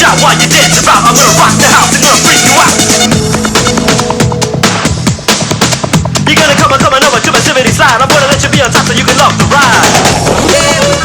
out while you dance around. I'm gonna rock the house and gonna freak you out. You're gonna come on over to my Civility Slide. I'm gonna let you be on top so you can love the ride.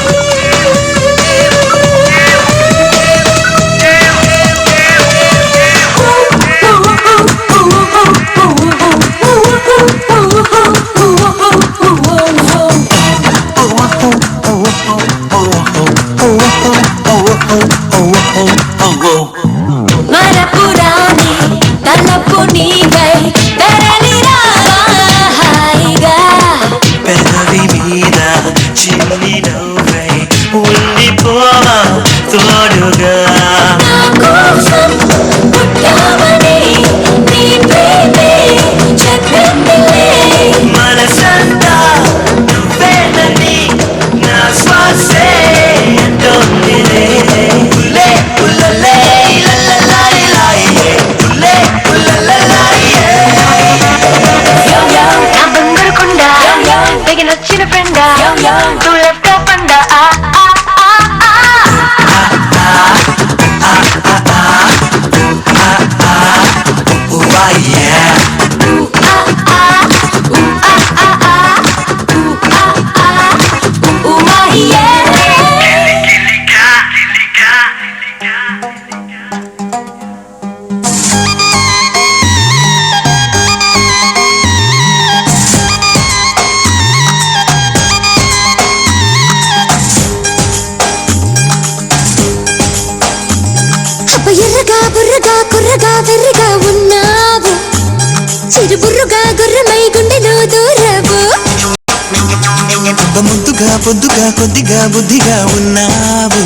పొద్దుగా కొద్దిగా బుద్ధిగా ఉన్నావు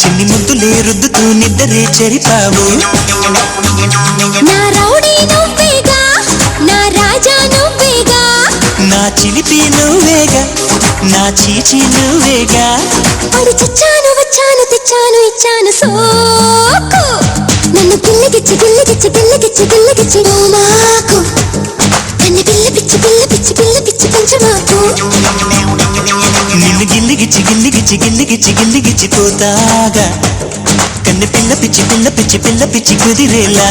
చిన్ని ముద్దులే రుద్దుతూ నిద్రే చెరిపావు నా rowdy నువ్వేగా నా రాజా నువ్వేగా నా చిలిపి నువ్వేగా నా చీచి నువ్వేగా పడి చచ్చాను వచ్చాను తెచ్చాను ఇచ్చాను సోకు నన్ను గిల్లిగిచ్చి గిల్లిగిచ్చి గిల్లిగిచ్చి గిల్లిగిచ్చి మాకు కన్ను పిల్ల పిచ్చి పిల్ల పిచ్చి పిల్ల పిచ్చి పెంచమాకు నిన్ను గిల్లిగిచ్చి గిల్లిగిచ్చి గిల్లిగిచ్చి గిల్లిగిచ్చి పోతాగా కన్ను పిల్ల పిచ్చి పిల్ల పిచ్చి పిల్ల పిచ్చి కుదిరేలా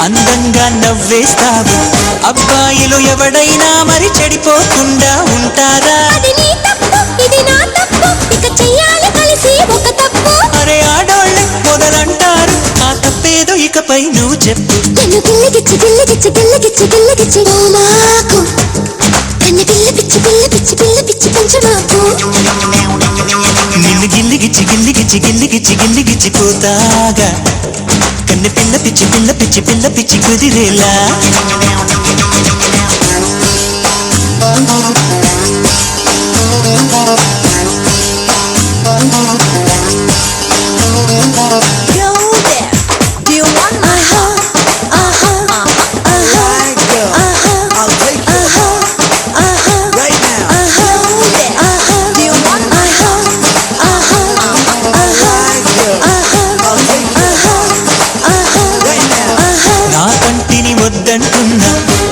అందంగా నవ్వేస్తావు అబ్బాయిలు ఎవడైనా మరి చెడిపోకుండా ఉంటారా అది నీ తప్పు ఇది నా తప్పు ఇక చెయ్యాలి కలిసి ఒక తప్పు అరే ఆడోళ్ళే మొదలంటారు ఆ తప్పేదో ఇకపై నువ్వు చెప్పు నన్ను గిల్లిగిచ్చి గిల్లిగిచ్చి గిల్లిగిచ్చి గిల్లిగిచ్చి మాకు కన్ను పిల్ల పిచ్చి పిల్ల పిచ్చి పిల్ల పిచ్చి పెంచమాకు నిన్ను గిల్లిగిచ్చి గిల్లిగిచ్చి గిల్లిగిచ్చి గిల్లిగిచ్చి పోతాగా కన్ను పిల్ల పిచ్చి పిల్ల పిచ్చి పిల్ల పిచ్చి కుదిరేలా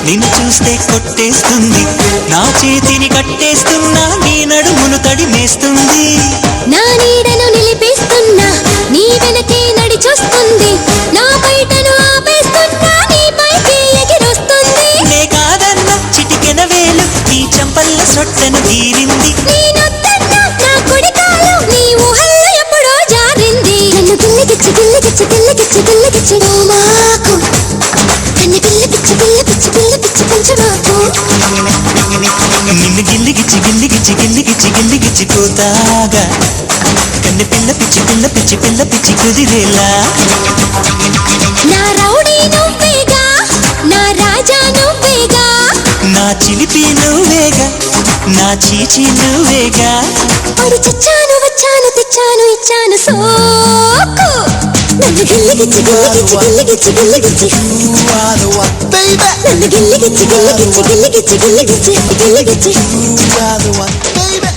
నిన్ను చూస్తే కొట్టేస్తుంది నా చేతిని కట్టేస్తున్నా నీ నడుమును తడిమేస్తుంది నా నీడను నిలిపేస్తున్నా నీ వెనకే నడిచొస్తుంది నా బయటను ఆపేస్తున్నా నీ పైకి ఎగిరొస్తుంది నే కాదన్న చిటికెన వేలు నీ చంపల్ల సొట్టను తీరింది నేనొద్దన్నా నా కుడికాలు నీ ఊహల్లో ఎప్పుడో జారింది నన్ను గిల్లిగిచ్చి గిల్లిగిచ్చి గిల్లిగిచ్చి గిల్లిగిచ్చి మాకు కన్ను పిల్ల పిచ్చి పిల్ల పిచ్చి పిల్ల పిచ్చి పెంచమాకు నిన్ను గిల్లిగిచ్చి గిల్లిగిచ్చి గిల్లిగిచ్చి గిల్లిగిచ్చి పోతాగా కన్ను పిల్ల పిచ్చి పిల్ల పిచ్చి పిల్ల పిచ్చి కుదిరేలా నా రౌడీ నువ్వేగా నా రాజా నువ్వేగా నా చీచి నువ్వేగా. పడి చచ్చాను వచ్చాను తెచ్చాను ఇచ్చాను సోకు నన్ను గిల్లిగిచ్చి గిల్లిగిచ్చి గిల్లిగిచ్చి గిల్లిగిచ్చి You are the one, baby. నన్ను గిల్లిగిచ్చి గిల్లిగిచ్చి గిల్లిగిచ్చి గిల్లిగిచ్చి గిల్లిగిచ్చి You are the one, baby.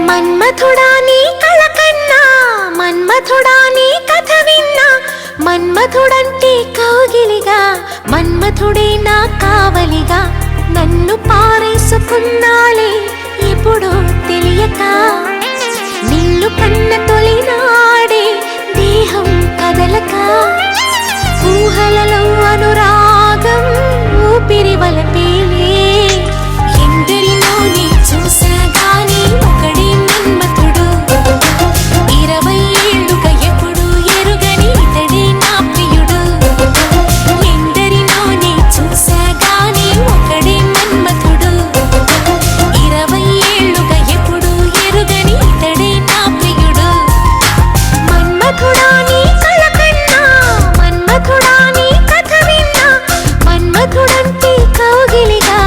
మన్మథుడా నీ కళ కన్నా మన్మథుడా నీ కథ విన్నా మన్మథుడంటే కౌగిలిగా మన్మథుడే నా కావలిగా నన్ను పారేసుకున్నాలే ఎప్పుడో తెలియక నిన్ను కన్న తొలినాడే దేహం కదలక ఊహలలో అనురాగం ఊపిరి వలపేలే ఎందరినో నీ చూసాగాని ఒకడే మన్మథుడు 20 ఏళ్ళుగా ఎప్పుడు ఎరుగని ఇతడే నా ప్రియుడు ఎందరినో నీ చూసాగాని ఒకడే మన్మథుడు 20 ఏళ్ళుగా ఎప్పుడు ఎరుగని ఇతడే నా ప్రియుడు మన్మథుడా నీ కళ కన్నా మన్మథుడా నీ కథ విన్నా మన్మథుడంటే కౌగిలిగా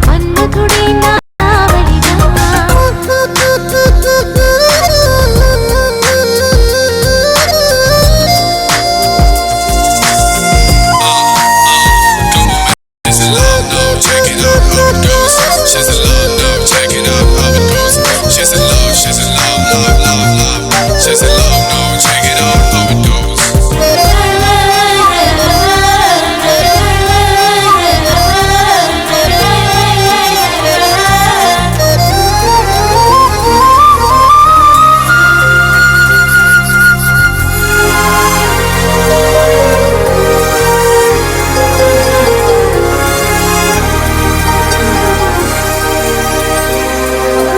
మన్మథుడే నా She's in love, no, check it out how it goes. She's in love, she's in love, love, love, love. She's in love, no, check it out how it goes.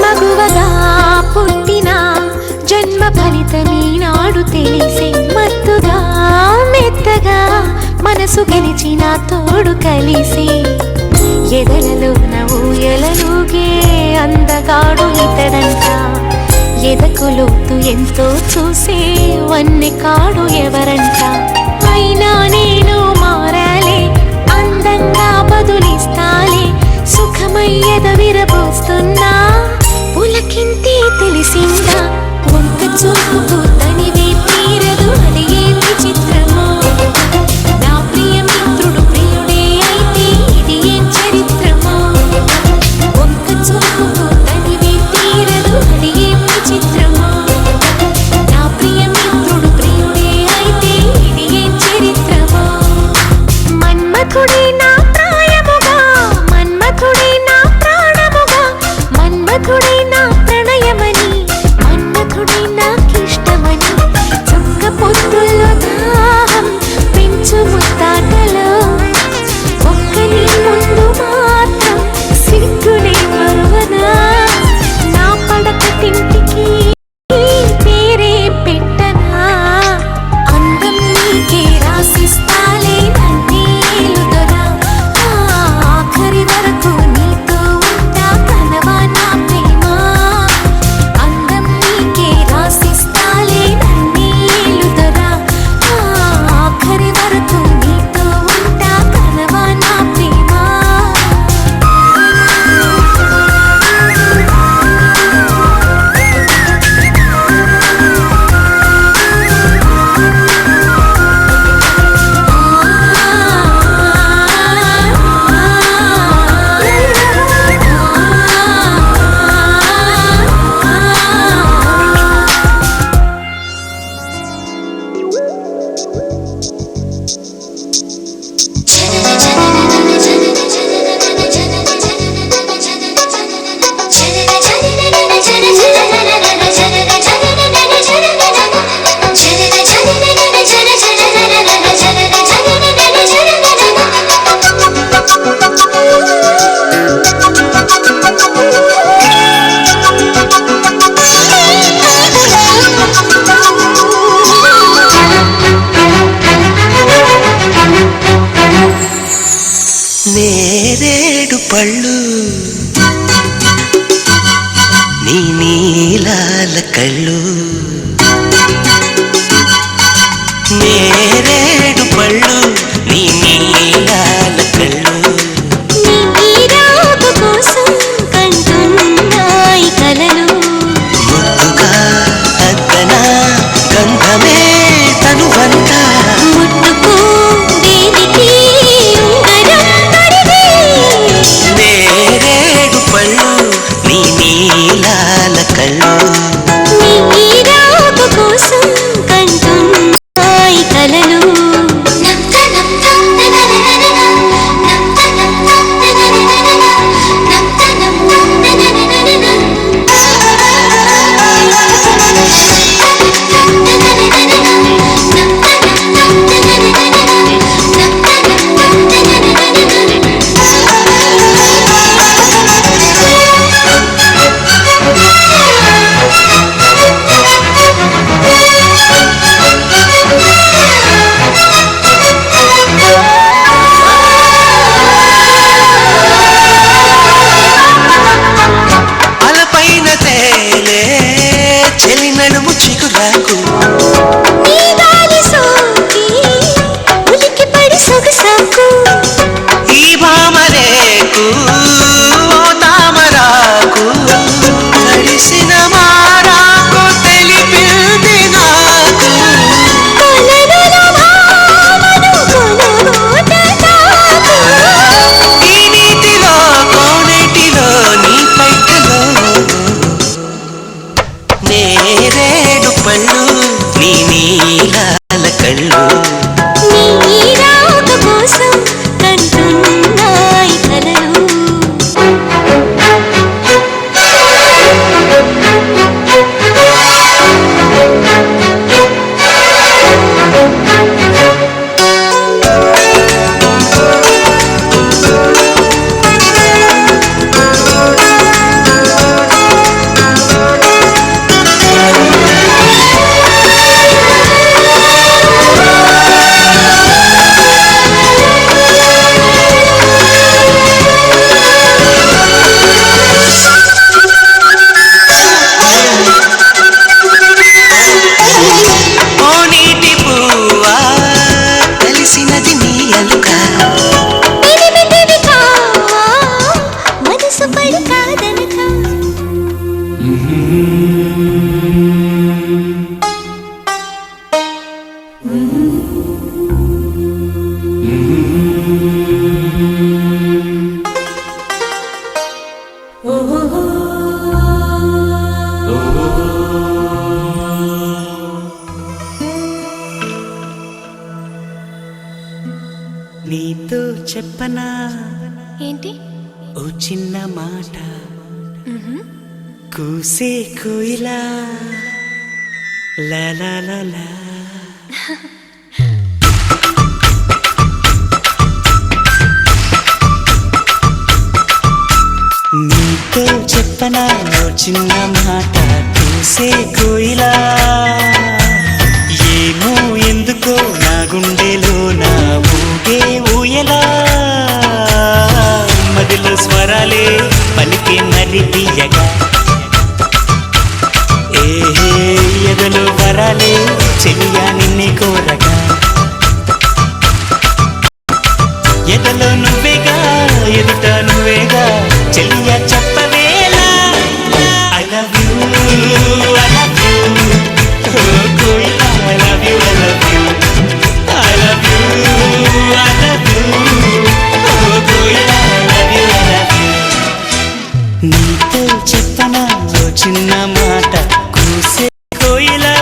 మగువగా పుట్టిన జన్మ ఫలితమీనాడు తెలిసే మత్తుగా మెత్తగా మనసు గెలిచిన తోడు కలిసి ఎదలలో ఊయలలుగే అందగాడు ఇతడంట ఎదకు లోతు ఎంతో చూసే వన్నె కాడు ఎవరంట అయినా నేను మారాలే అందంగా బదులిస్తాలే సుఖమయ్యద విరబోస్తున్నా పులకింతే తెలిసిందా వంక చూపుకు తనివే తీరదు అది ఏ విచిత్రమో నా ప్రియ మిత్రుడు ప్రియుడే అయితే ఇది ఏం చరిత్రమో వంక చూపుకు తనివే తీరదు అది ఏం విచిత్రమో నా ప్రియ మిత్రుడు ప్రియుడే అయితే ఇది ఏం చరిత్రమో మన్మథుడే నా ప్రాయముగా మన్మథుడే నా ప్రాణముగా మన్మథుడే నా ప్రణయమని మన్మథుడే నాకిష్టమని పళ్ళు నీ నీలాల కళ్ళు నేరేడు పళ్ళు నీ నీలాల కళ్ళు నీ రాక కోసం కంటున్నాయి కలలు ముద్దుగా అద్దనా గంధమే తనువంత ముట్టుకో దేనికి ఉంగరం తడివి నేరేడు పళ్ళు నీ నీలాల కళ్ళు నీ రాక కోసం కంటున్నాయి కలలు అలపైన తేలే చెలి నడుము చిగురాకు నీ గాలి సోకి ఉలికి పడి సొగసాకు ఈ భామరేకు ఓ తామరాకు తడిసిన మారాకు తెలిపింది నాకు కొలనుల భావను కొలగోట తాకు ఈ నీటిలో కోనేటిలో నీ పైటలో నేరేడు పళ్ళు నీ నీలాల కళ్ళు నీ రాక కోసం కంటున్నాయి కలలు ఓ నీటి పువ్వా కలిసినది నీ అలుక ఎనిమిదివి కావా మనసు పడి కాదనక నీతో చెప్పనా ఏంటి ఓ చిన్న మాట కూసే కోయిలా లా లా లా లా నీతో చెప్పనా ఓ చిన్న మాట కూసే కోయిలా ఏమో ఎందుకో నా గుండెలో నా ఊగే ఊయలా మదిలో స్వరాలే పలికే మరి తీయగా ఏహే ఎదలో వరాలే చెలియా నిన్నే కోరగా ఎదలో నువ్వేగా ఎదుట నువ్వేగా చెలియా చెప్పవేలా I love you, I love you. Oh, కోయిలా, I love you, I love you. I love you, I love you. Oh, కోయిలా, I love you, I love you. నీతో చెప్పనా ఓ చిన్న మాట కూసే కోయిలా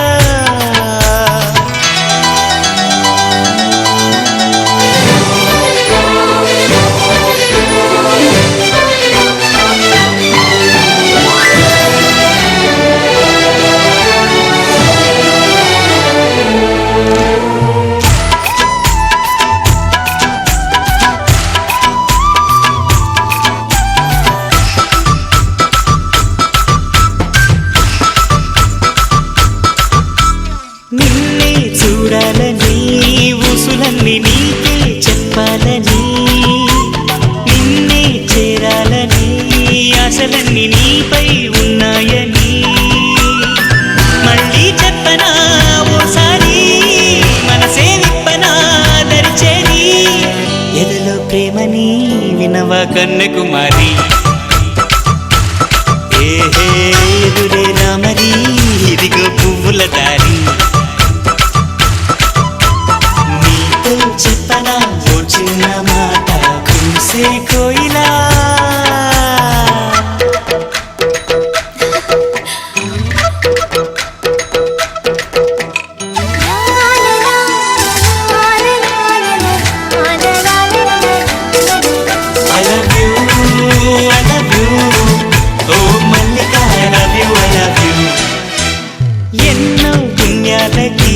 ఊసులన్నీ నీకే చెప్పాలని నిన్నే చేరా ఆశలన్నీ నీపై ఉన్నాయని మళ్ళీ చెప్పనా ఓసారి మనసే విప్పనా దరిచేరి ఎదలో ప్రేమని వినవా కన్యకుమారి ఏహే ఎదురే రామరి ఇదిగో పువ్వుల దారి నీతో చెప్పనా ఓ చిన్న మాట కురిసే కోయిలా ఎన్నో పుణ్యాలకి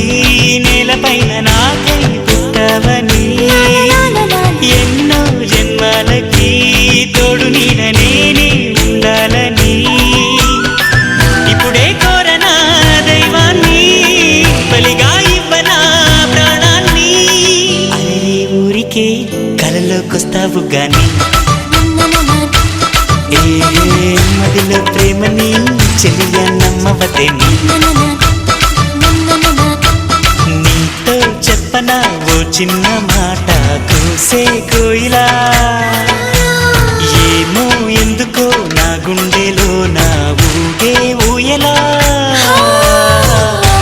నేలపైన నాకై పుట్టవని ఎన్నో జన్మాలకి తోడు నీడ నేనే ఉండాలని ఇప్పుడే కోరనా దైవాన్ని బలిగా ఇవ్వనా ప్రాణాన్ని అరే ఊరికే కలలోకొస్తావు గాని ఏ మదిలో ప్రేమని చెలియా నమ్మవతేని నీతో చెప్పనా ఓ చిన్న మాట కూసే కోయిలా ఏమో ఎందుకో నా గుండెలో నా ఊగే ఊయలా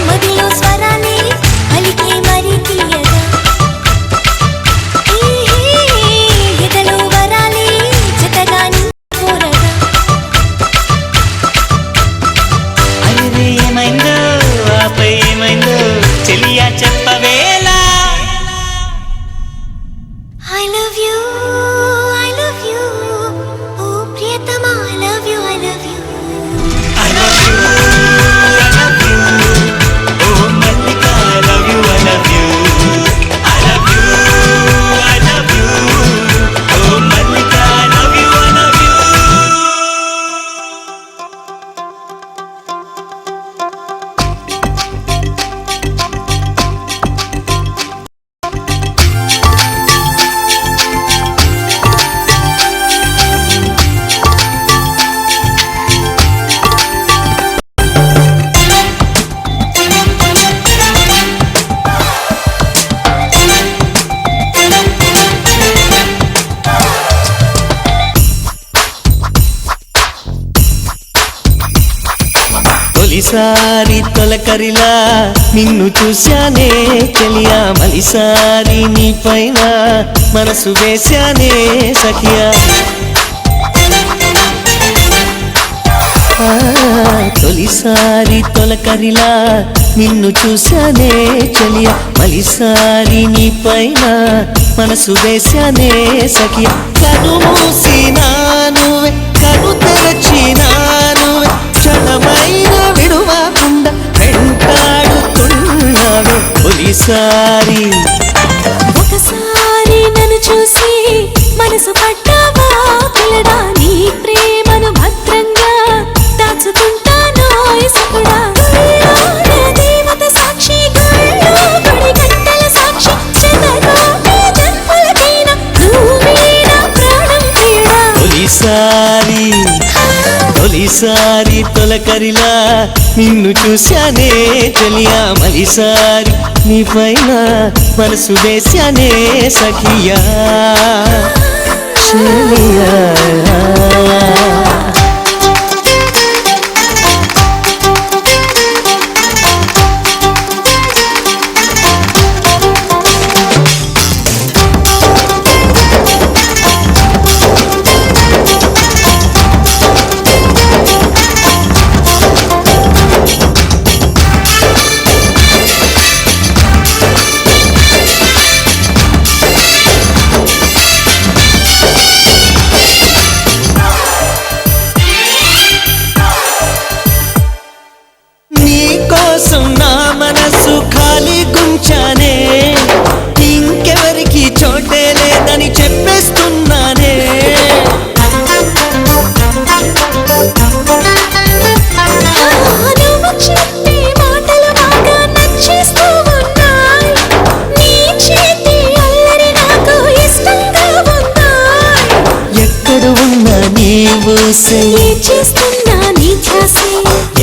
మదిలో స్వరాలే పలికే మరి తీయగా ఎదలో వరాలే జతగా కోరగా అరే ఏమైందో ఆపై ఏమైందో చెలియా చెప్పవేలా I love you, oh Priyatama, I love you, I love you. I love you, I love you. Oh Mallika, I love you, I love you. I love you, I love you. Oh Mallika, I love you, I love you. తొలిసారి తొలకరిలా నిన్ను చూశానే చెలియా మలిసారి నీ పైన మనసు వేశానే సఖియా తొలిసారి తొలకరిలా నిన్ను చూశానే చెలియా మలిసారి నీ పైన మనసు వేశానే సఖియా కను మూసినా నువ్వే కను తెరచినా నువ్వే క్షణమైన విడువకుండా వెంటాడుతున్నాడు తొలిసారి ఒకసారి నన్ను చూసి మనసు పడ్డావా పిల్లడా నీ ప్రేమను భద్రంగా దాచుకుంటాను ఇసుకుడా దేవత సాక్షి గుళ్ళో గుడి గంటల సాక్షి శతకోటి జన్మలకైనా నువ్వే నా ప్రాణం ప్రియుడా తొలిసారి తొలకరిలా నిన్ను చూశానే చెలియా మలిసారి నీ పైన మనసు వేశానే సఖియా చెలియా ఊసే ఏం చేస్తున్నా నీ ధ్యాసే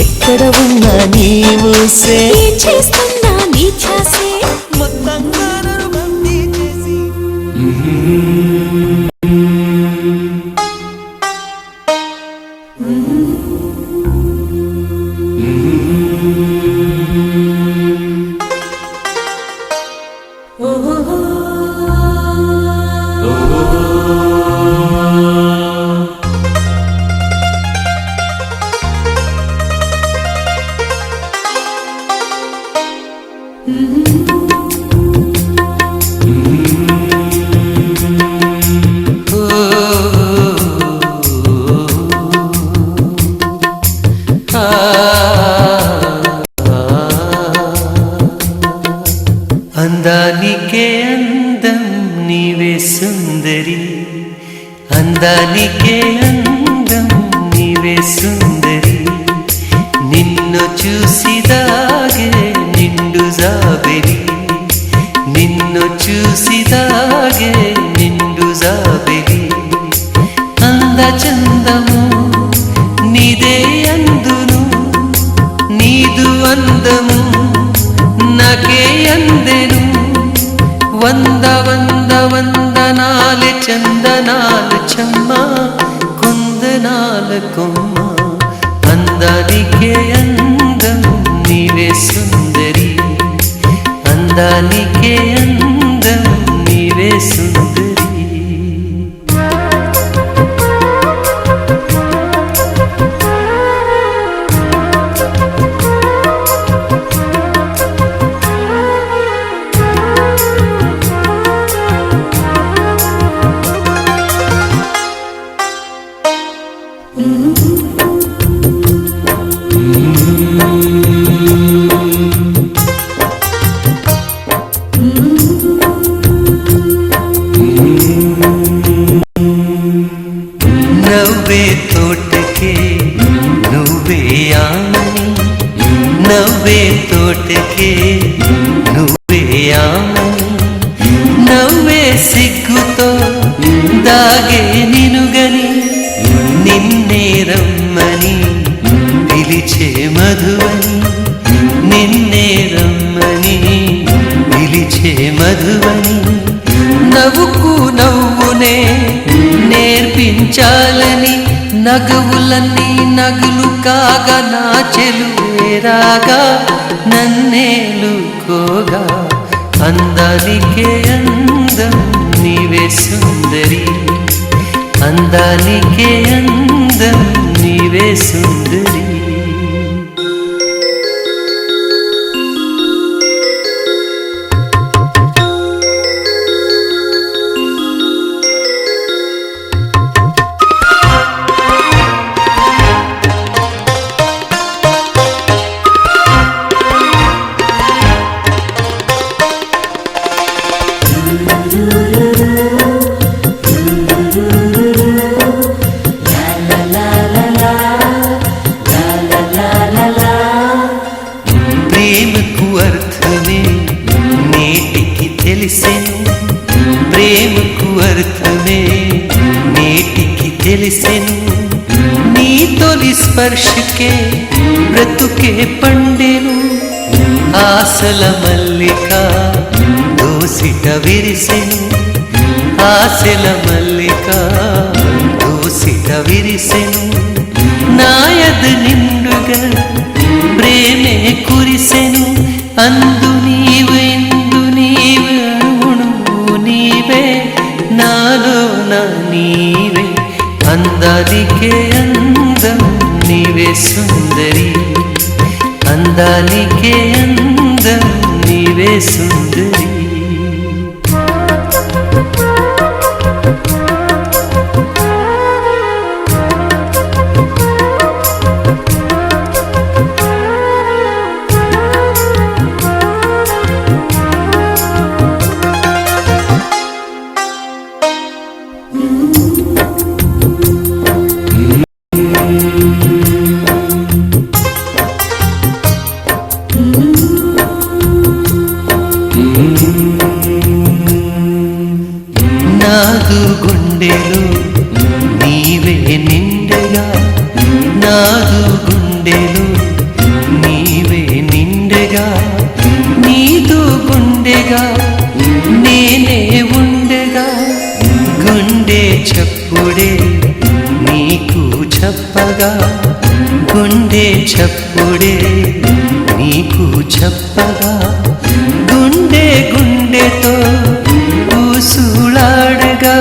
ఎక్కడ ఉన్నా నీ ఊసే ఏం చేస్తున్నా నీ ధ్యాసే మొత్తంగా నన్ను బందీ చేసి అందానికే అందం నీవే సుందరి అందానికే అందం నీవే సుందరి నిన్ను చూసిదాగే నిండు జాబెరి నిన్ను చూసిదాగే నిండు జాబెరి అంద చందము నీదే అందును నీదు అందము నాకే అందెను వంద వంద వందనాలు చందనాలు చెమ్మ కుందనాల కొమ్మ అందానికే అందం నీవే సుందరి అందానికే అందం నీవే సుందరి నవ్వే తోటకే నువ్వే ఆమని నవ్వే తోటకే నువ్వే ఆమని నవ్వే సిగ్గుతో దాగే నినుగని నిన్నే రమ్మని పిలిచే మధువని నిన్నే రమ్మని పిలిచే మధువని నవ్వుకు నవ్వునే నేర్పించాలని నగవులన్నీ నగులు కాగా నా చెలువేరాగా నన్నేలుకోగా అందానికే అందం నీవే సుందరి అందానికే అందం నీవే సుందరి ప్రేమకు అర్థమే నేటికి తెలిసెను ప్రేమకు అర్థమే నేటికి తెలిసెను నీ తొలి స్పర్శకే బ్రతుకే పండెను ఆశల మల్లిక దోసిట విరిసెను ఆశల మల్లిక దోసిట విరిసెను నాయద నిండుగా ప్రేమే కురిసెను అందు నీవు ఇందు నీవు అణువు నీవే నాలో నా నీవే అందానికే అందం నీవే సుందరి అందానికే అందం నీవే సుందరి నాదు గుండెలో నీవే నిండగా నాదు గుండెలు నీవే నిండెగా నీదు గుండెగా నేనే ఉండెగా గుండె చప్పుడే నీకు చెప్పగా గుండె చప్పుడే నీకు చెప్పగా గుండె గుండెతో ఊసులాడగా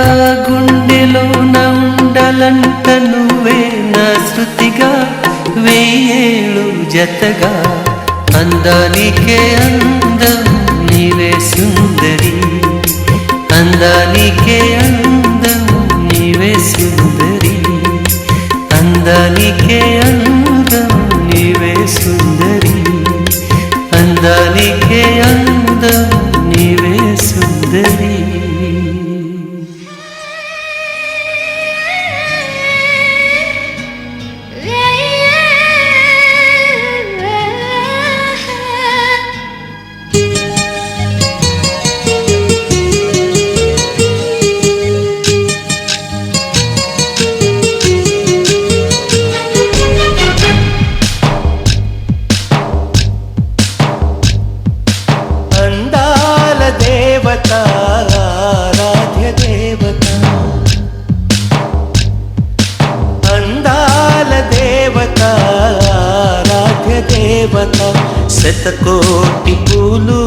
గుండెలోన ఉండాలంట నువ్వే నా శృతిగా వేయేళ్ళు జతగా అందానికే అందం నీవే సుందరి అందానికే అందం నీవే సుందరి అందానికే అందం నీవే సుందరి అందానికే అందం నీవే సుందరి ఆరాధ్య దేవత అందాల దేవత ఆరాధ్య దేవత శతకోటి పూలు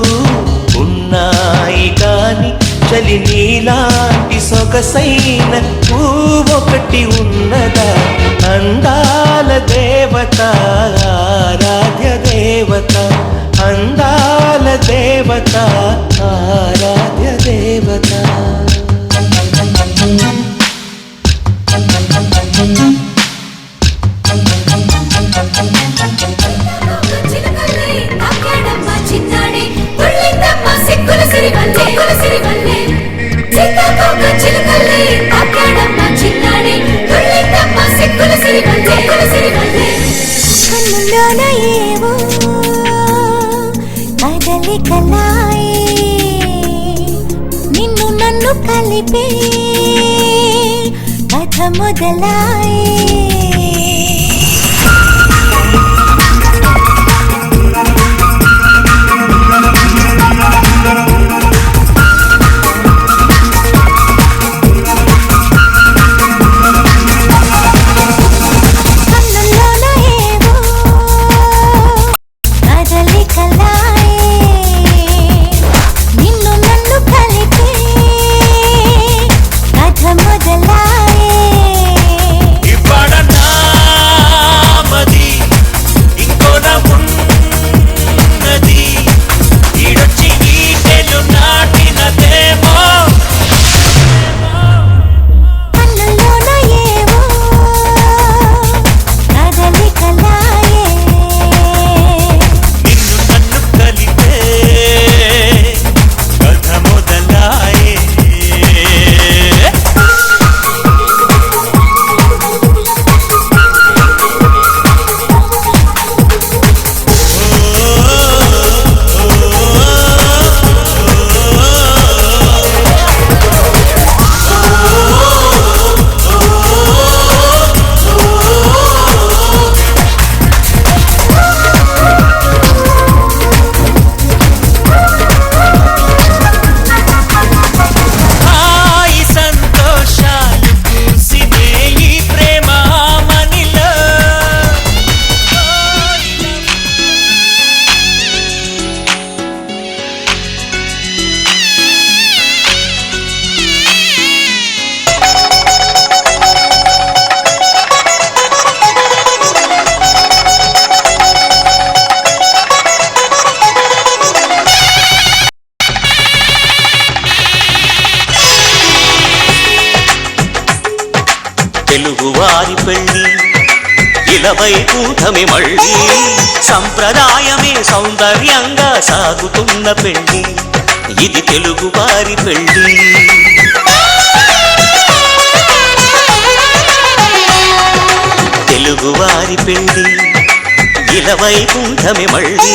ఉన్నాయి కాని చలి నీలాంటి సొగసైన పువ్వొకటి ఉన్నదా అందాల దేవత ఆరాధ్య దేవత అందాల దేవత ఆరాధ్య దేవత కన్నుల్లోన ఏవో కదలికలాయే నిన్ను నన్ను కలిపే కథ మొదలాయే తెలుగువారి పెళ్ళి ఇలవై కూటమి మళ్ళీ సంప్రదాయమే సౌందర్యంగా సాగుతున్న పెళ్ళి ఇది తెలుగువారి పెళ్ళి తెలుగువారి పెళ్ళి ఇలవై కూటమి మళ్ళీ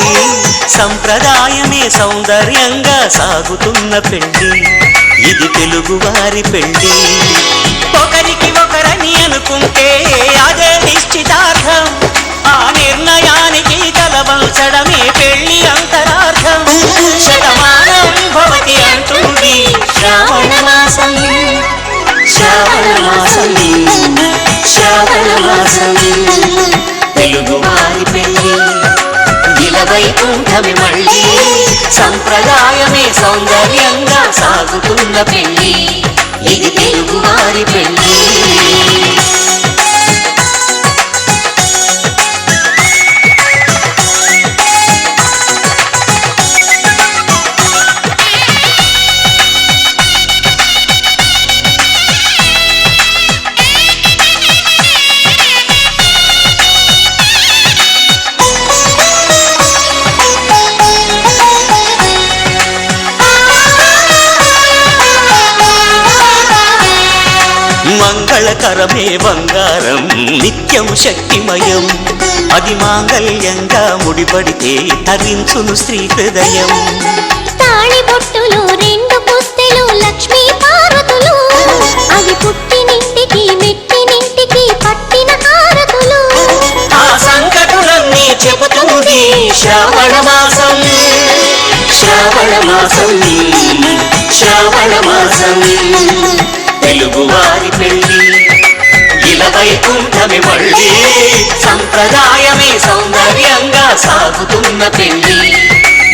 సంప్రదాయమే సౌందర్యంగా సాగుతున్న పెళ్ళి ఇది తెలుగువారి పెళ్ళి ఒకరికి ఒకరని అనుకుంటే అదే నిశ్చితార్థం ఆ నిర్ణయానికి తలవంచడమే పెళ్లి అంతరార్థం శతమానం భవతి అంటుంది శ్రావణ మాసం శ్రావణ మాసం శ్రావణ మాసం తెలుగువారి పెళ్లి ఇలవైకుంఠమి మళ్ళీ సంప్రదాయమే సౌందర్యంగా సాగుతున్న పెళ్లి ఇది తెలుగువారి పెళ్లి మంగళకరమే బంగారం నిత్యం శక్తిమయం అది మాంగళ్యంగా ముడిపడితే తరించును స్త్రీ హృదయం తాళిబొట్టులు రెండు పుస్తెలు లక్ష్మీ పార్వతులు అవి పుట్టినింటికి మెట్టినింటికి పట్టిన హారతులు ఆ సంకటులన్నీ చెబుతుంది శ్రావణ మాసం శ్రావణ మాసం శ్రావణ మాసం తెలుగువారి పెళ్లి ఇలవైకుంఠమి మళ్ళీ సంప్రదాయమే సౌందర్యంగా సాగుతున్న పెళ్లి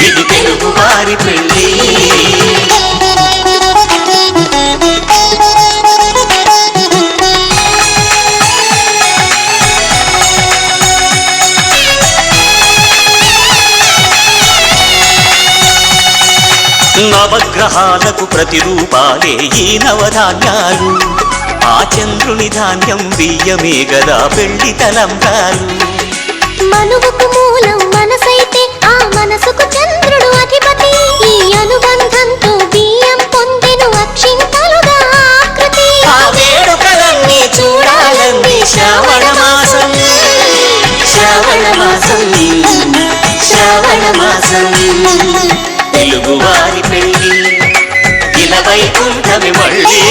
ఇది తెలుగువారి పెళ్లి నవగ్రహాలకు ప్రతిరూపాలే ఈ నవధాన్యాలు ఆ చంద్రుని ధాన్యం బియ్యమే గదా పెళ్లి తలంబ్రాలు మనువుకు మూలం మనసైతే ఆ మనసుకు చంద్రుడు అధిపతి ఈ అనుబంధంతో బియ్యం పొందెను అక్షింతలుగా ఆకృతి ఆ వేడుకలన్నీ చూడాలంది శ్రావణ మాసం శ్రావణ మాసం శ్రావణ మాసం తెలుగువారి పెళ్లి ఇలవైకుంఠమి మళ్ళీ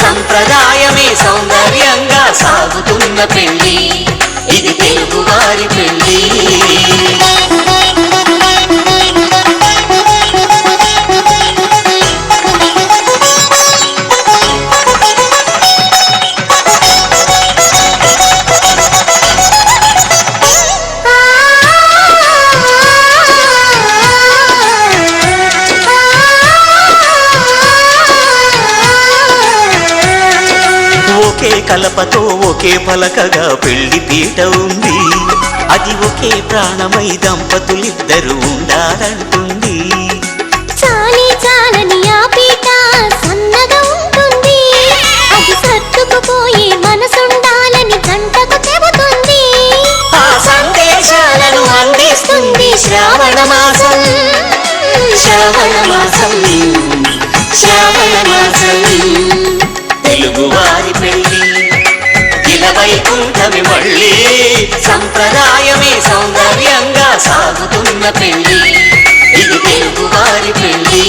సంప్రదాయమే సౌందర్యంగా సాగుతున్న పెళ్లి ఇది తెలుగువారి పెళ్లి ఒకే కలపతో ఒకే పలకగా పెళ్లి పీట ఉంది అది ఒకే ప్రాణమై దంపతులిద్దరూ ఉండాలంటుంది చాలి చాలని ఆ పీట సన్నగా ఉంటుంది అది సర్దుకుపోయే మనసుండాలని గంటకు చెబుతుంది ఆ సందేశాలను అందిస్తుంది శ్రావణ మాసం శ్రావణ మాసం శ్రావణ మాసం తెలుగువారి పెళ్లి ఇలవైకుంఠమి మళ్ళీ సంప్రదాయమే సౌందర్యంగా సాగుతున్న పెళ్లి ఇది తెలుగువారి పెళ్లి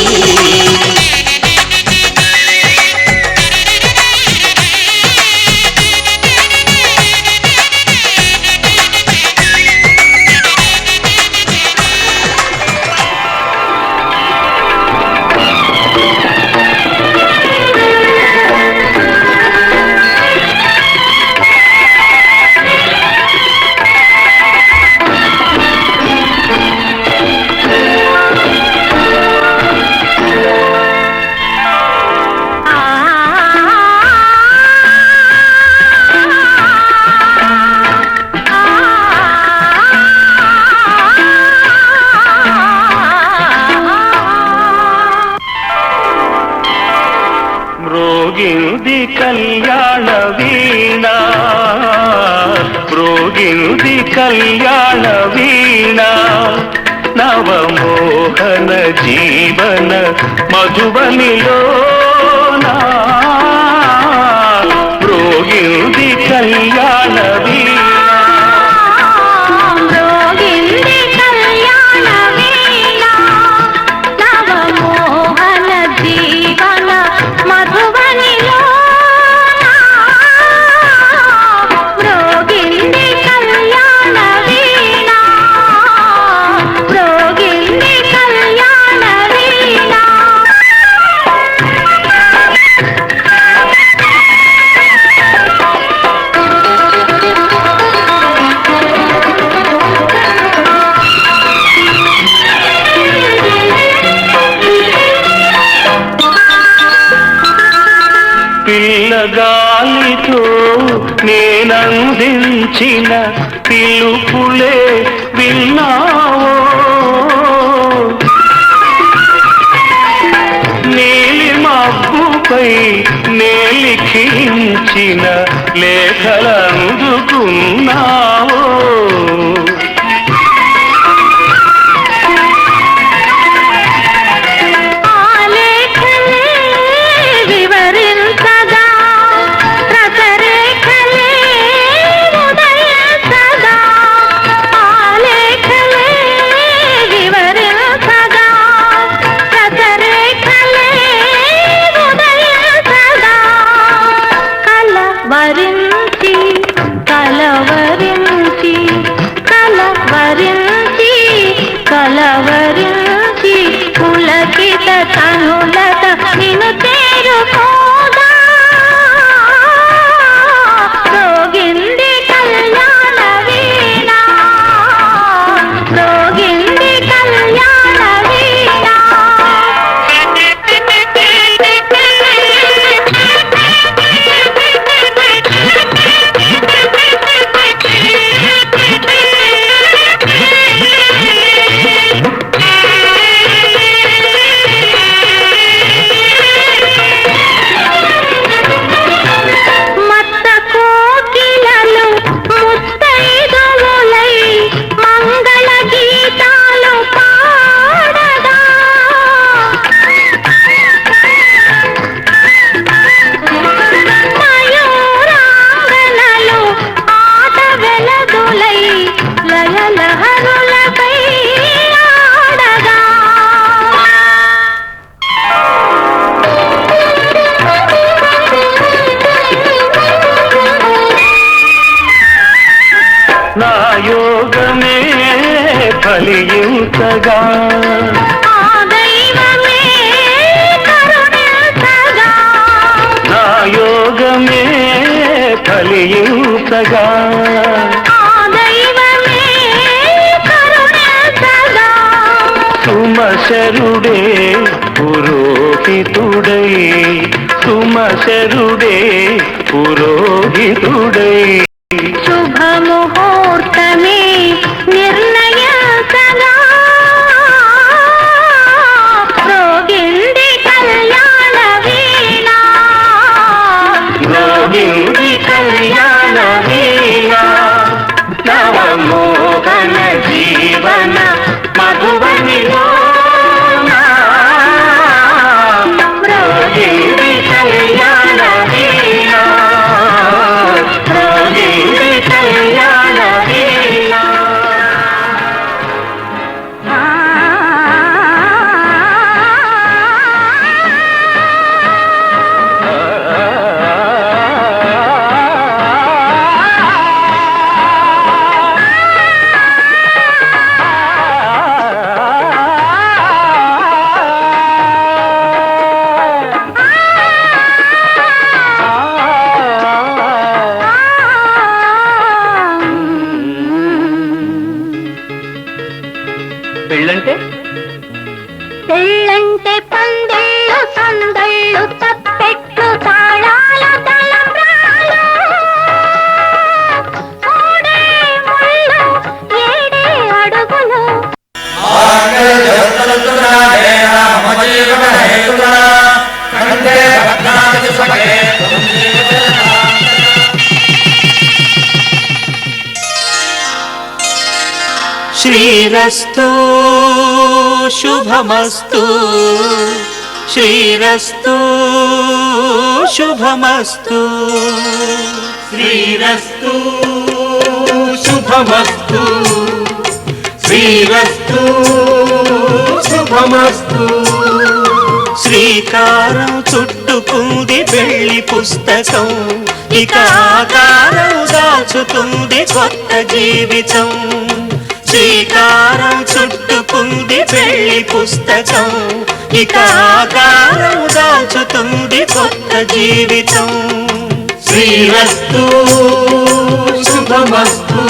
మ్రోగింది కళ్యాణ వీణ మ్రోగింది కళ్యాణ వీణ నవమోహన జీవన మధుబనిలో మ్రోగింది కళ్యాణ వీణ మధుబనిలో మ్రోగింది పిల్లగాలితో నేనందించిన పిలుపులే విన్నావో నీలి మబ్బుపై నేలిఖించిన లేఖలందుకున్నావో కలవరించి పులకిత తనులత నిన్ను చేరుకోగా రోగింది కళ్యాణ వీణ రోగింది కళ్యాణ వీణ నా యోగమే ఫలించగా నా యోగమే ఫలించగా సుమశరుడే పురోహితుడై సుమశరుడే పురోహితుడై శుభముహూర్తమే నిర్ణయించగా రోగింది కళ్యాణ వీణ రోగింది కళ్యాణ వీణ నవమోహన జీవన మధువనిలో రోగింది కళ్యాణ వీణ రోగింది కళ్యాణ వీణ పెళ్ళంటే పెళ్ళంటే పందిళ్ళు సందళ్ళు తప్పెట్లు తాళాలు తలంబ్రాలు మూడే ముళ్ళు ఏడే అడుగులు శ్రీరస్తు శుభమస్తు శ్రీరస్తు శుభమస్తు శ్రీరస్తు శుభమస్తు శ్రీరస్తు శుభమస్తు శ్రీకారం చుట్టుకుంది పెళ్లి పుస్తకం ఇక ఆకారం దాచుతుంది కొత్త జీవితం శ్రీకారం చుట్టుకుంది పెళ్లి పుస్తకం ఇక ఆకారం దాచుతుంది కొత్త జీవితం శ్రీరస్తు శుభమస్తు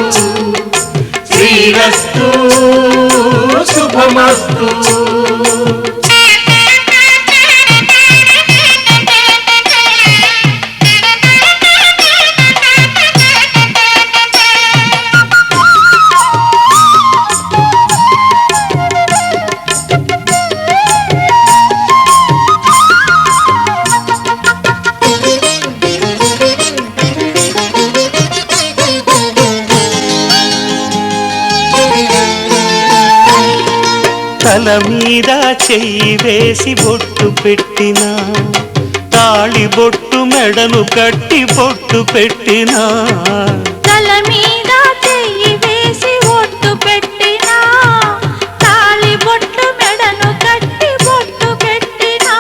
శ్రీరస్తు శుభమస్తు మీద చెయ్యి వేసి బొట్టు పెట్టినా తాళి బొట్టు మెడను కట్టి బొట్టు పెట్టినా తల మీద చెయ్యి వేసి ఒట్టు పెట్టినా తాళి బొట్టు మెడను కట్టి బొట్టు పెట్టినా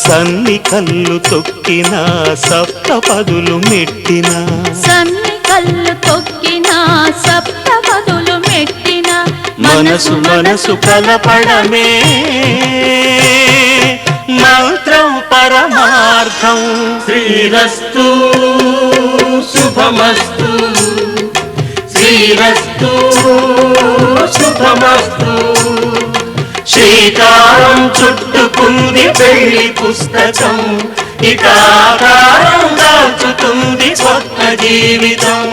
సన్ని కళ్ళు తొక్కినా సప్తపదులు మెట్టినా సన్ని కళ్ళు తొక్కినా సప్తపదులు మెట్టినా మనసు మనసు కలపడమే మంత్రం పరమార్థం శ్రీరస్తు శుభమస్తు శ్రీరస్తు శుభమస్తు శ్రీకారం చుట్టుకుంది పెళ్లి పుస్తకం ఇక ఆకారం దాల్చుతుంది కొత్త జీవితం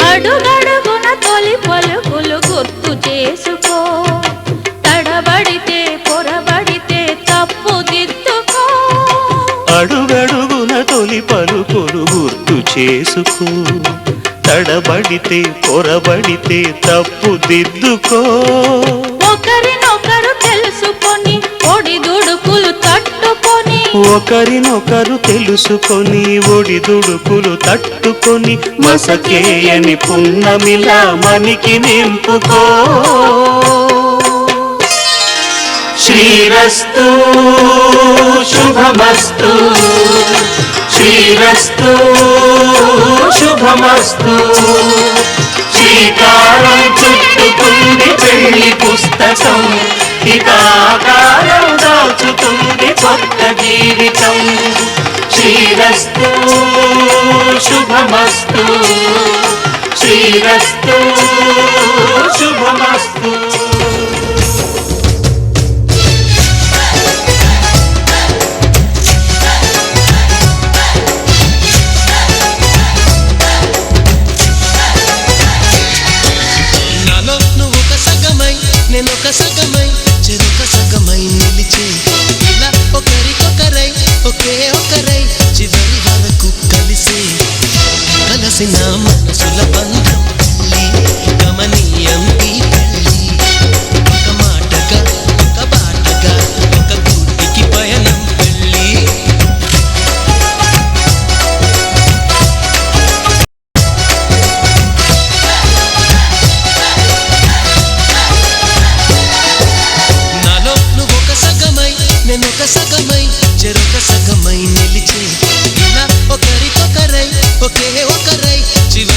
అడుగడుగున తొలి పలుకులు గుర్తు చేసుకో తడబడితే పొరబడితే తప్పు దిద్దుకో అడుగడుగున తొలి పలుకులు గుర్తు చేసుకో తడబడితే పొరబడితే తప్పు దిద్దుకో ఒకరినొకరు తెలుసుకొని ఒడిదుడుకులు తట్టుకొని ఒకరినొకరు తెలుసుకొని ఒడిదుడుకులు తట్టుకొని మసకేయని పున్నమిలా మనికి నింపుకో శ్రీరస్తు శుభమస్తు శ్రీరస్తు శుభమస్తు శ్రీకారం చుట్టుకుంది పెళ్లి పుస్తకం ఇక ఆకారం దాచుతుంది కొత్త జీవితం శ్రీరస్తు శుభమస్తు శ్రీరస్తు శుభమస్తు నాలో నువ్వు ఒక సగమై నేను ఒక సగమై చెరొక సగమై నిలిచే ఇలా ఒకరికొకరై ఒకే ఒకరై చివరి వరకు కలిసే కలసిన మనసుల బంధం గమనీయం ఈ పెళ్ళి ఒక మాటగా ఒక బాటగా ఒక గూటికి పయనం పెళ్ళి నాలో నువ్వు ఒక సగమై నేను ఒక సగమై చెరొక సగమై నిలిచే ఇలా ఒకరికొకరై ఒకే ఒకరై చివరి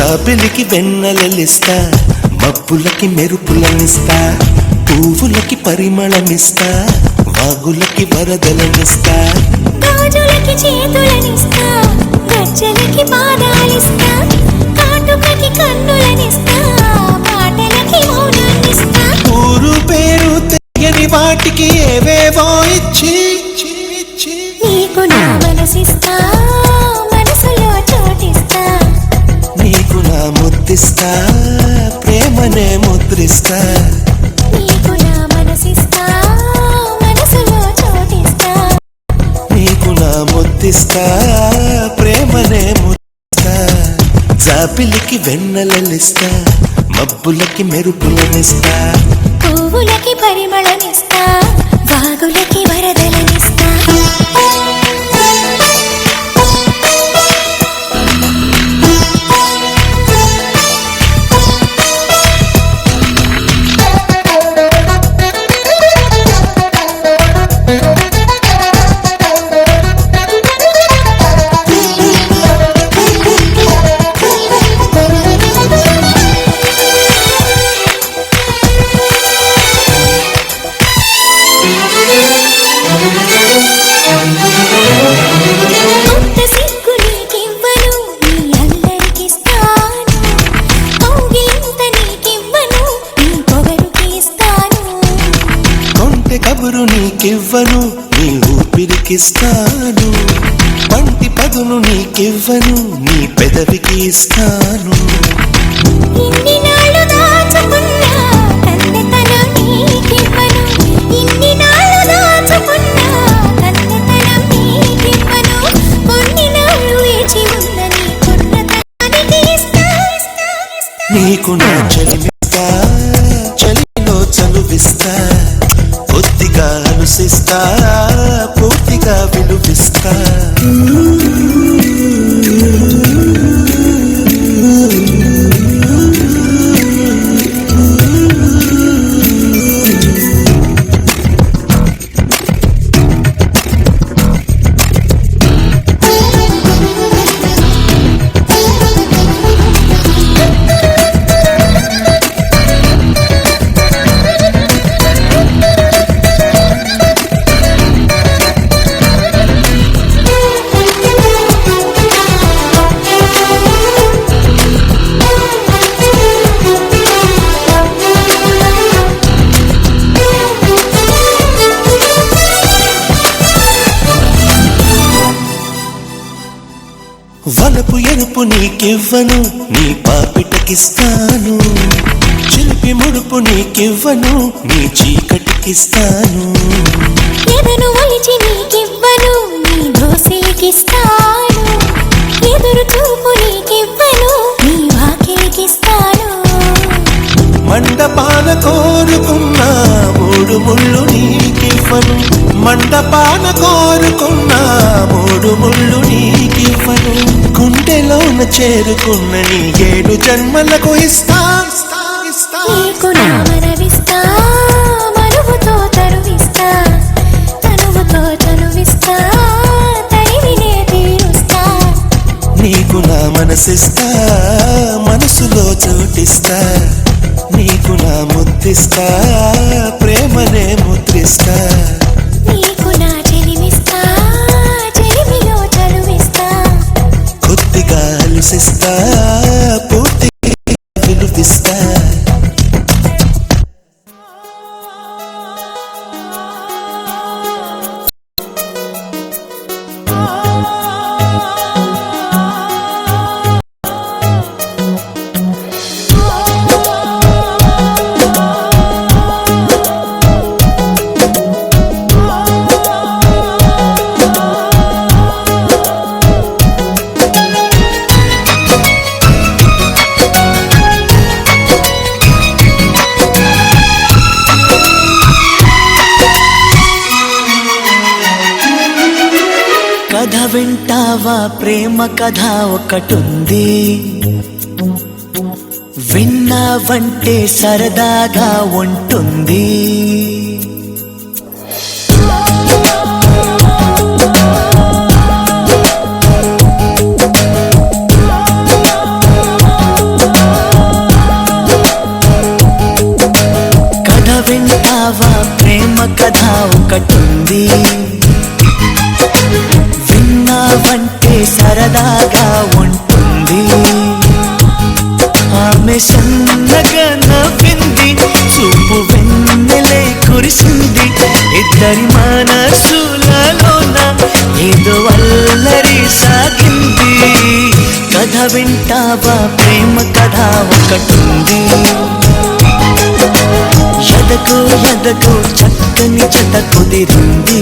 జాబిలికి వెన్నెలలిస్తా, మబ్బులకి మెరుపులనిస్తా, పువ్వులకి పరిమళమిస్తా, వాగులకి వరదలనిస్తా. గాజులకి చేతులనిస్తా, గజ్జలకి పాదాలిస్తా, కాటుకకి కన్నులనిస్తా, మాటలకి మౌనాన్నిస్తా. ఊరు పేరు తెలియని వాటికి ఏవేవో ఇచ్చి నీకు నా మనసిస్తా, మనసులో చోటిస్తా. నీకు నా ముద్దిస్తా, ప్రేమనే ముద్రిస్తా. నీకు నా మనసిస్తా, మనసులో చోటిస్తా. నీకు నా ముద్దిస్తా, ప్రేమనే ముద్దిస్తా. జాబిలికి వెన్నెలలిస్తా, మబ్బులకి మెరుపులనిస్తా, పువ్వులకి పరిమళమిస్తా, వాగులకి వరదలనిస్తా. అంత సిగ్గు నీకివ్వను, నీ అల్లరికిస్తాను. కౌగిలింత నీకివ్వను, నీ పొగరుకి ఇస్తాను. కొంటె కబురు నీకివ్వను, నీ ఊపిరికిస్తాను. పంటి పదును నీకివ్వను, నీ పెదవికి ఇస్తాను. ఇన్ని నాళ్ళు దాచుకున్నా కన్నెతనం నీకివ్వను. ఇన్ని నాళ్ళు దాచుకున్నా కన్నెతనం నీకివ్వను. కొన్ని నాళ్ళు వేచి ఉన్న నీ కుర్రతనానికి ఇస్తా. నీకు నా చలిమిస్తా, చలిలో చనువిస్తా, కొద్దిగా అనుసిస్తా, పూర్తిగా విలువిస్తా. వలపు ఎరుపు నీకివ్వను, నీ పాపిటకిస్తాను. చిలిపి ముడుపు నీకివ్వను, నీ చీకటికిస్తాను. ఎదను ఒలిచి నీకివ్వను, నీ దోసిలికిస్తాను. ఎదురు చూపు నీకివ్వను, నీ వాకిలికిస్తాను. మండపాన కోరుకున్న మూడు ముళ్ళు నీకివ్వను, మండపాన కోరుకున్న మూడు ముళ్ళు నీకివ్వను. గుండెలోన చేరుకున్న నీ 7 జన్మలకు ఇస్తా. నీకు నా మనవిస్తా, మనువుతో తరువిస్తా, తనువుతో చనువిస్తా, తరివినే తీరుస్తా. నీకు నా మనసిస్తా, మనసులో చోటిస్తా. నీకు నా ముద్దిస్తా, ప్రేమనే ముద్రిస్తా. నీకు నా చెలిమిస్తా, చెలిమిలో చనువిస్తా. కొద్దిగా అలసిస్తా, పూర్తిగా విలువిస్తా. కథ వింటావా, ప్రేమ కథ ఒకటుంది. విన్నావంటే సరదాగా ఉంటుంది. వింటావా ప్రేమ కథ ఒకటుంది విన్నావంటే సరదాగా ఉంటుంది ఆమె సన్నగా నవ్వింది చూపు వెన్నెలే కురిసింది ఇద్దరి మనసులలోన ఏదో అల్లరి సాగింది కథ వింటావా ప్రేమ కథ ఒకటుంది ఎదకు ఎదకు చక్కని జత కుదిరింది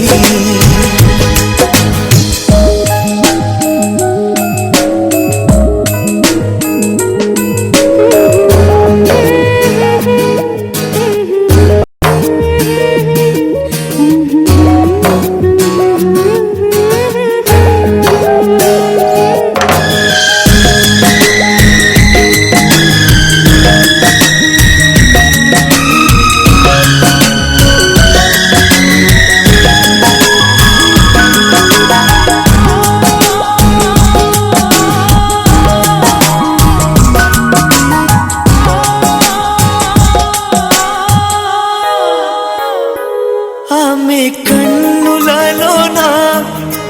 ఆమె కన్నులలోన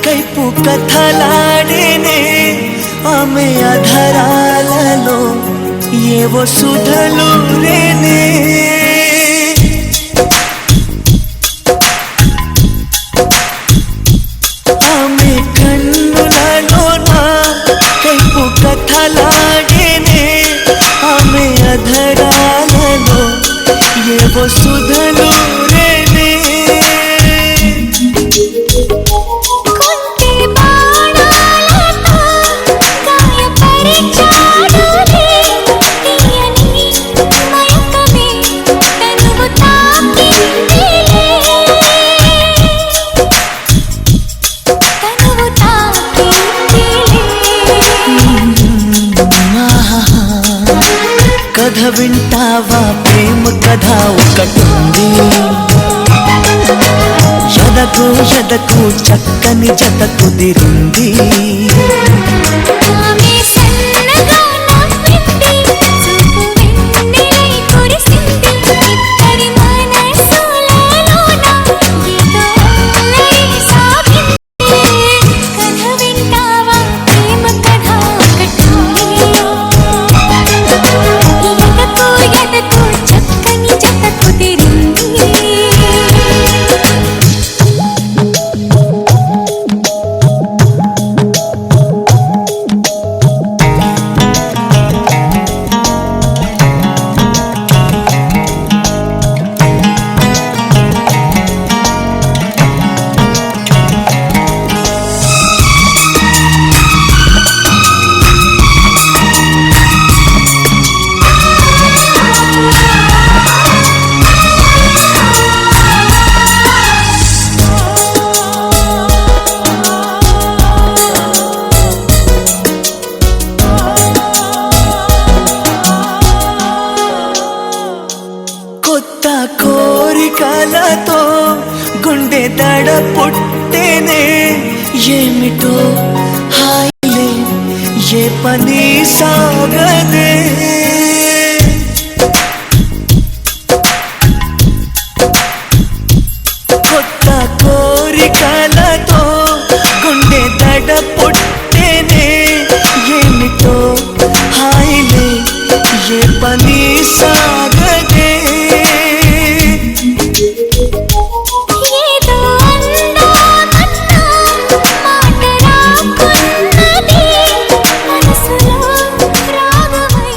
కైపు కథలాడేనే ఆమె అధరాలలో ఏవో సుధలు రేనే ఆమె కన్నులలోన కైపు కథలాడేనే ఆమె అధరాలలో ఏవో సుధలు రేనే కొంటే బాణాలతో గాయపరిచాడులే తీయని మయకమే తనువు తాకిందిలే తనువు తాకిందిలే కథ వింటావా ప్రేమ కథ ఒకటుంది ఎదకు ఎదకు చక్కని జత కుదిరింది ఆమె సన్నగా నవ్వింది చూపు వెన్నెలై కురిసింది ఇద్దరి మనసులలోన ఏదో అల్లరి సాగింది కథ వింటావా ప్రేమ కథ ఒకటుంది ఎదకు ఎదకు చక్కని జత కుదిరింది కొత్త కోరికలతో గుండె దడ పుట్టేనే ఏమిటో హాయిలే ఏ పని సాగదే కొత్త కోరికలతో గుండె దడ పుట్టేనే ఏమిటో హాయిలే ఏ పని సాగదే ఏదో అందామన్నా మాట రాకున్నది మనసులో రాగమై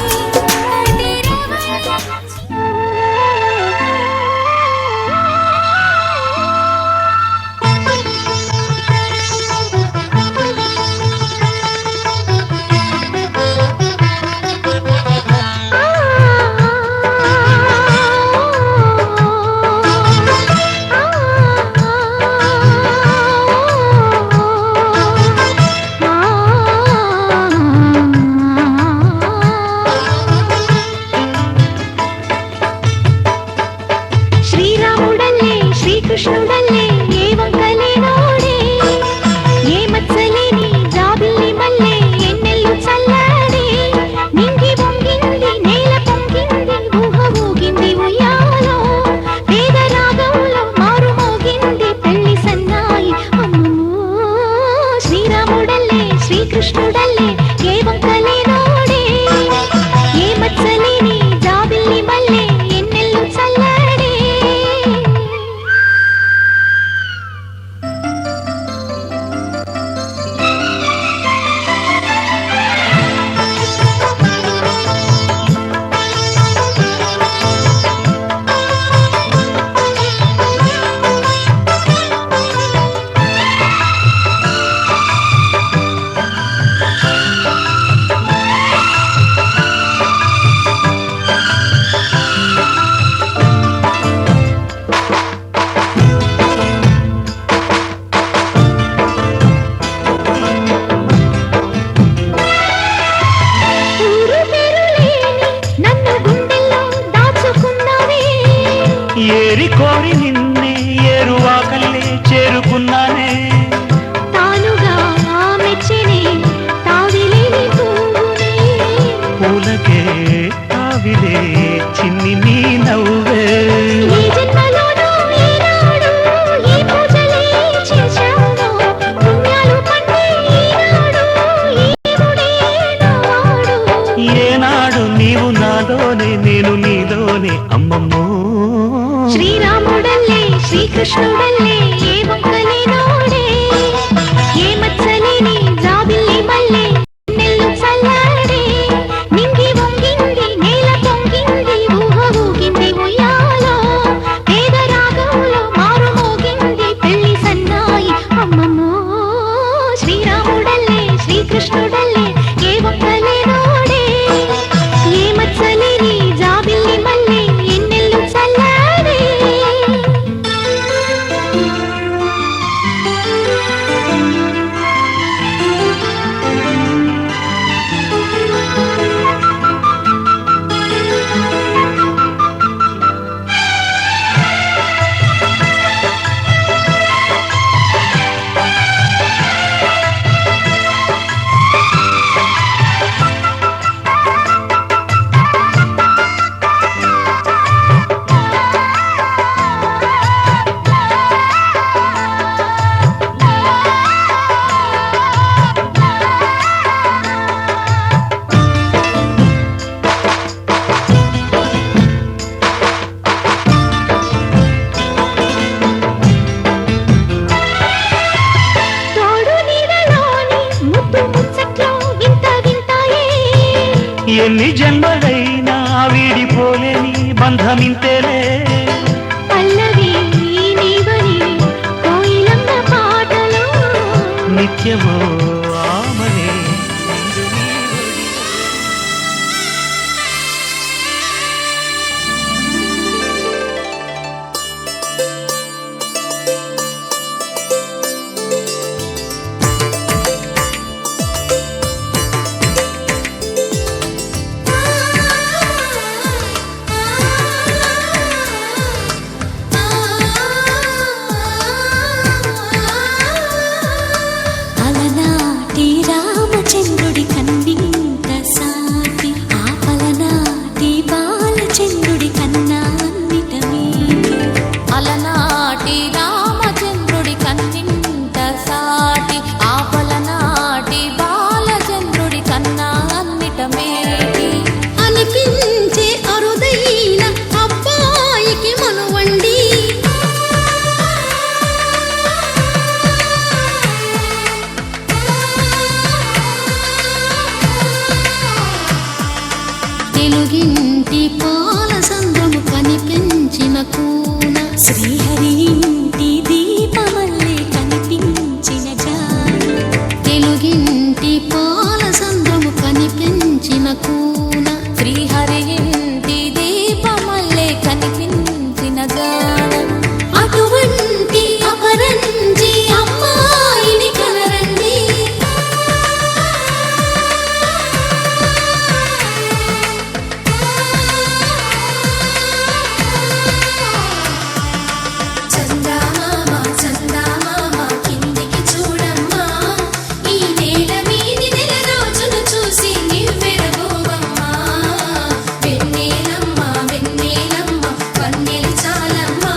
శ్రీరాముడల్లే శ్రీకృష్ణుడల్లే ఏ వంకలేనోడే ఏ మత్సలేని జాబిల్లి మల్లె ఎన్నెల్లు చల్లాడే నింగి వంగింది నేల పొంగింది ఊహ ఊగింది ఉయ్యాలో వేదరాగ ఏరి కోరి నిన్నే ఏరువాకల్లే చేరుకున్నానే తానుగా మెచ్చని తావిలేని పువ్వునే పూలకే తావిలే చిన్ని నీ నవ్వే ఈ జన్మలోనూ ఈనాడు ఈ పూజలే చేశాను పుణ్యాలు పట్టే ఈనాడు ఈ గుడే నాడు ఏనాడు నీవు నాలోనే నేను నీలోనే అమ్మమ్మో ಶ್ರೀರಾಮುಡಲ್ಲೇ ಶ್ರೀಕೃಷ್ಣುಡಲ್ಲೇ ಏ ಮೊಕ್ಕಲಿ ನೋಡೆ ಏ ಮತ್ಸಲಿನಿ ಜಾಬಿಲ್ಲಿ ಮಲ್ಲೆ ನೆಲ್ಲು ಚಲ್ಲಾಡೆ ನಿಂಗಿ వంగింది నేల పొంగింది ఊహ ఊగింది ఉయ్యాలో పేద రాగంలో మారు మోగింది పెళ్లి సన్నాయి అమ్మమ్మో శ్రీరాముడల్లే శ్రీకృష్ణుడల్లే ఏ మొక్కలి ನೋಡೆ ఏ మత్సలిని జాబిల్లి మల్లె ఎన్నెల్లు చల్లాడే తోడు నీడలోని ముద్దు ముచ్చట్లో వింత వింతాయే ఎన్ని జన్మలైనా వీడిపోలేని బంధమింతేలే పల్లవి నీవని కోయిలమ్మ పాటలో నిత్యమో ఆమనే అలనాటి రామచంద్రుడి కన్నింత సాటి ఆపలనాటి బాలచంద్రుడి కన్నా అన్నిటమే అలనాటి రామచంద్రుడి కన్నింత సాటి ఆపలనాటి బాలచంద్రుడి కన్నా అన్నిటమేటి అనిపించే అరుదైన అబ్బాయికి మనువండి తెలుగింటి పాల సంద్రము కనిపించిన కూన శ్రీహరి ఇంటి దీపమల్లే కనిపించిన జాన తెలుగింటి పాల సంద్రము కనిపించిన కూన శ్రీహరి ఇంటి దీపమల్లే కనిపించిన గానం అటువంటి అపరంజి అమ్మాయిని కనరండి చందమామ చందమామ కిందికి చూడమ్మా ఈ నేల మీది నెల రోజులు చూసి నివ్వెరబోవమ్మా వెన్నెలమ్మ వెన్నెలమ్మ వన్నెలు చాలమ్మా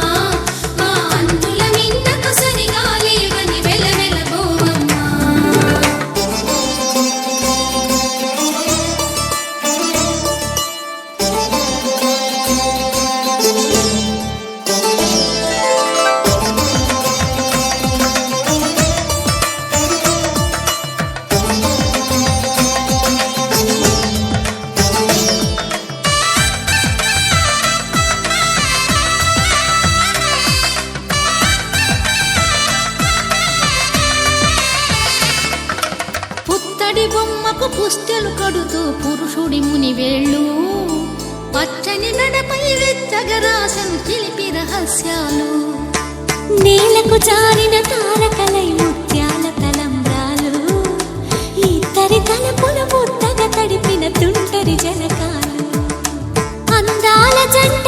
మా అందుల నిన్నకు సరిగా లేవని వెలవెలబోవమ్మా పుత్తడి బొమ్మకు పుస్తెలు కడుతూ పురుషుడి ముని వేళ్ళు పచ్చని గడపై వెచ్చగరాసను చిలిపి రహస్యాలు నేలకు జారిన తారకలై ముత్యాల తలంబ్రాలు ఇద్దరి తలపుల ముద్దగా తడిపిన తుంటరి జనకాలు అందాల జంట